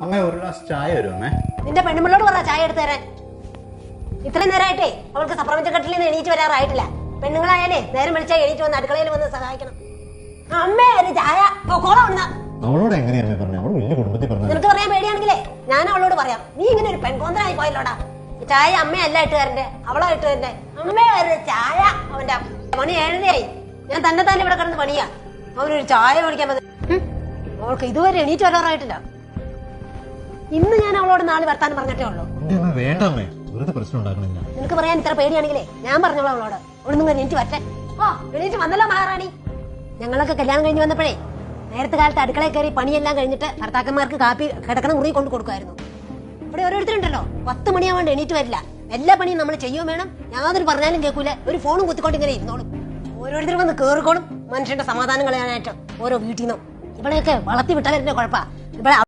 അമ്മ ഒരു ഗ്ലാസ് ചായ വരും അമ്മേ. നിന്റെ പെണ്ണുമ്പിള്ളോട് പറ ചായ എടുത്തു തരാൻ. ഇത്രയും നേരമായിട്ടേ അവൾക്ക് സപ്രപഞ്ച കട്ടിലിൽ നിന്ന് എണീറ്റ് വരാറായിട്ടില്ല. പെണ്ണുങ്ങളായാലേ നേരം വിളിച്ചാൽ എണീറ്റ് വന്ന് അടുക്കളയിൽ വന്ന് സഹായിക്കണം. അമ്മേ ഒരു ചായ അവളോട് എങ്ങനെയാണ് പറഞ്ഞത്? അവള് വലിയ കുടുംബത്തിൽ പറഞ്ഞു. നിനക്ക് പറയാൻ പേടിയാണെങ്കിലേ ഞാൻ അവളോട് പറയാം. നീ ഇങ്ങനെ ഒരു പെൺകോന്തനായി പോയല്ലോടാ. ചായ അമ്മയല്ല ഇട്ടുകാരന്റെ, അവളോ ഇട്ടുകാരന്റെ. അമ്മേ ഒരു ചായ. അവന്റെ മണി 7:30 ഞാൻ തന്നെ ഇവിടെ കിടന്ന് പണിയാ. അവനൊരു ചായ മേടിക്കാൻ മതി. അവൾക്ക് ഇതുവരെ എണീറ്റ് വരാറായിട്ടില്ല. ഇന്ന് ഞാൻ അവളോട് നാളെ വർത്താനം പറഞ്ഞിട്ടേ ഉള്ളൂ. നിനക്ക് പറയാൻ ഇത്ര പേടിയാണെങ്കിലേ ഞാൻ പറഞ്ഞോളൂ അവളോട്. അവളൊന്നും എണീറ്റ് വരട്ടെ. എണീറ്റ് വന്നല്ലോ മഹാറാണി. ഞങ്ങളൊക്കെ കല്യാണം കഴിഞ്ഞ് വന്നപ്പോഴേ നേരത്തെ കാലത്ത് അടുക്കളയിൽ കയറി പണിയെല്ലാം കഴിഞ്ഞിട്ട് ഭർത്താക്കന്മാർക്ക് കാപ്പി കിടക്കണ മുറി കൊണ്ട് കൊടുക്കുമായിരുന്നു. ഇവിടെ ഓരോരുത്തരുണ്ടല്ലോ 10 മണിയാവാണ്ട് എണീറ്റ് വരില്ല. എല്ലാ പണിയും നമ്മൾ ചെയ്യുകയും വേണം. യാതൊരു പറഞ്ഞാലും കേൾക്കൂല. ഒരു ഫോണും കുത്തിക്കൊണ്ട് ഇങ്ങനെ ഇരുന്നോളും. ഓരോരുത്തരും വന്ന് കേറിക്കോളും മനുഷ്യന്റെ സമാധാനം കളയാനായിട്ട് ഓരോ വീട്ടിൽ നിന്നും. ഇവിടെയൊക്കെ വളർത്തി വിട്ടവരുടെ കുഴപ്പ. ഇവിടെ